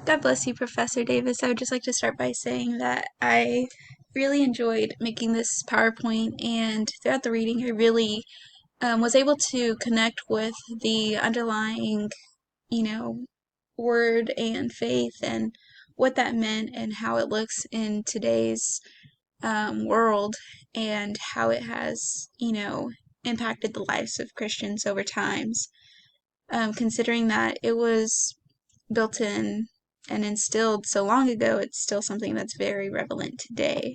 God bless you, Professor Davis. I would just like to start by saying that I really enjoyed making this PowerPoint, and throughout the reading, I really was able to connect with the underlying, you know, word and faith and what that meant and how it looks in today's world and how it has, impacted the lives of Christians over times. Considering that it was built in and instilled so long ago, it's still something that's very relevant today.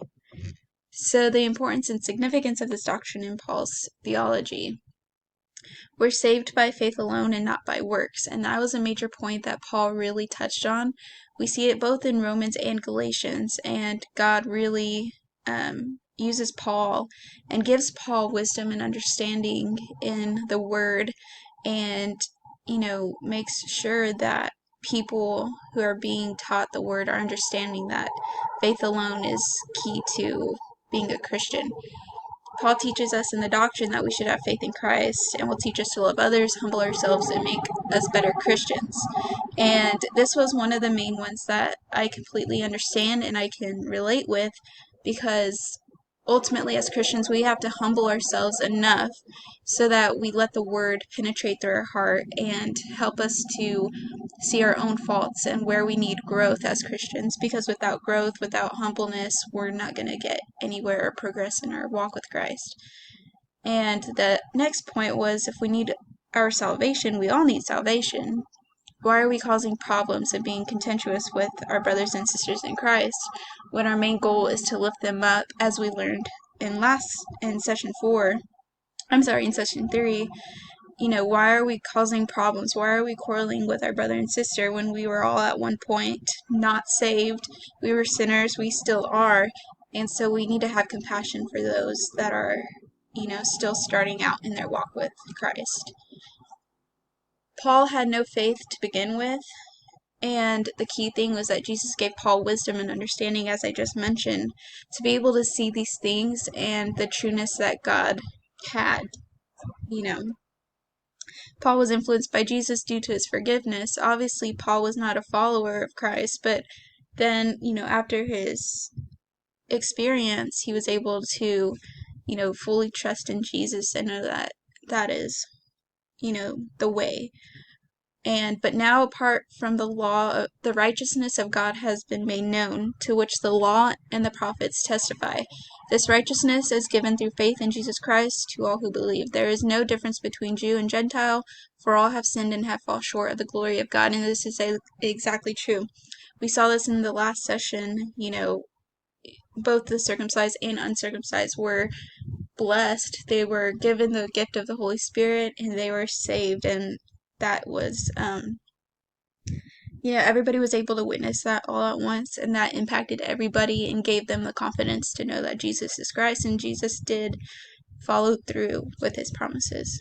So, the importance and significance of this doctrine in Paul's theology. We're saved by faith alone and not by works, and that was a major point that Paul really touched on. We see it both in Romans and Galatians, and God really uses Paul and gives Paul wisdom and understanding in the word, and makes sure that people who are being taught the word are understanding that faith alone is key to being a Christian. Paul teaches us in the doctrine that we should have faith in Christ and will teach us to love others, humble ourselves, and make us better Christians. And this was one of the main ones that I completely understand and I can relate with, because ultimately as Christians we have to humble ourselves enough so that we let the word penetrate through our heart and help us to see our own faults and where we need growth as Christians, because without growth, without humbleness, we're not going to get anywhere or progress in our walk with Christ. And the next point was, if we need our salvation, we all need salvation. Why are we causing problems and being contentious with our brothers and sisters in Christ when our main goal is to lift them up, as we learned in session 3? Why are we causing problems? Why are we quarreling with our brother and sister when we were all at one point not saved? We were sinners, we still are, and so we need to have compassion for those that are, still starting out in their walk with Christ. Paul had no faith to begin with, and the key thing was that Jesus gave Paul wisdom and understanding, as I just mentioned, to be able to see these things and the trueness that God had, Paul was influenced by Jesus due to his forgiveness. Obviously, Paul was not a follower of Christ, but then, after his experience, he was able to, fully trust in Jesus and know that that is, the way. But now, apart from the law, the righteousness of God has been made known, to which the law and the prophets testify. This righteousness is given through faith in Jesus Christ to all who believe. There is no difference between Jew and Gentile, for all have sinned and have fallen short of the glory of God. And this is exactly true. We saw this in the last session. Both the circumcised and uncircumcised were blessed. They were given the gift of the Holy Spirit, and they were saved. And that was, everybody was able to witness that all at once, and that impacted everybody and gave them the confidence to know that Jesus is Christ, and Jesus did follow through with his promises.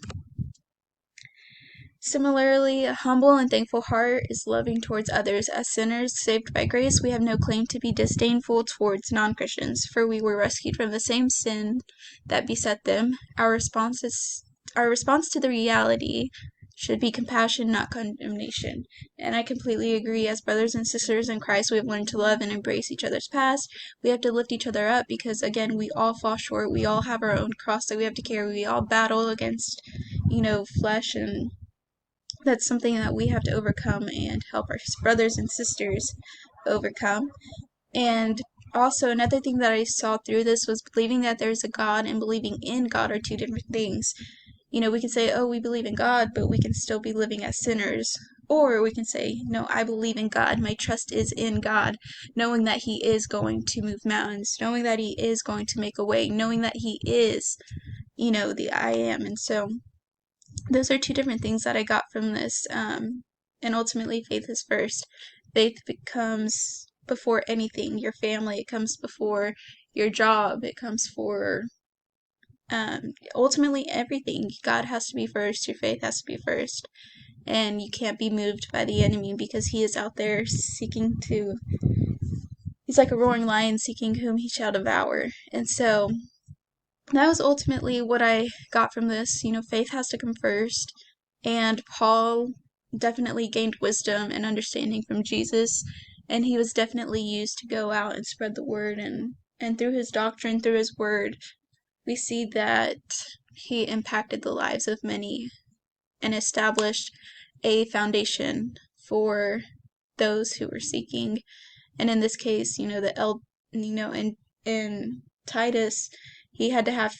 Similarly, a humble and thankful heart is loving towards others. As sinners saved by grace, we have no claim to be disdainful towards non-Christians, for we were rescued from the same sin that beset them. Our response to the reality should be compassion, not condemnation. And I completely agree. As brothers and sisters in Christ, we have learned to love and embrace each other's past. We have to lift each other up because, again, we all fall short. We all have our own cross that we have to carry. We all battle against, flesh, and that's something that we have to overcome and help our brothers and sisters overcome. And also, another thing that I saw through this was believing that there's a God and believing in God are two different things. We can say, oh, we believe in God, but we can still be living as sinners. Or we can say, no, I believe in God. My trust is in God, knowing that he is going to move mountains, knowing that he is going to make a way, knowing that he is, the I am. And so those are two different things that I got from this. And ultimately, faith is first. Faith becomes before anything. Your family, it comes before your job, it comes for ultimately everything. God has to be first, your faith has to be first, and you can't be moved by the enemy because he is out there he's like a roaring lion seeking whom he shall devour. And so that was ultimately what I got from this. Faith has to come first, and Paul definitely gained wisdom and understanding from Jesus, and he was definitely used to go out and spread the word, and through his doctrine, through his word, we see that he impacted the lives of many and established a foundation for those who were seeking. And in this case, in Titus, he had to have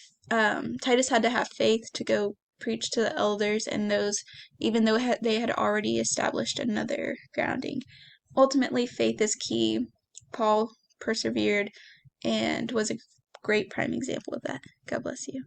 Titus had to have faith to go preach to the elders and those, even though they had already established another grounding. Ultimately, faith is key. Paul persevered and was a great prime example of that. God bless you.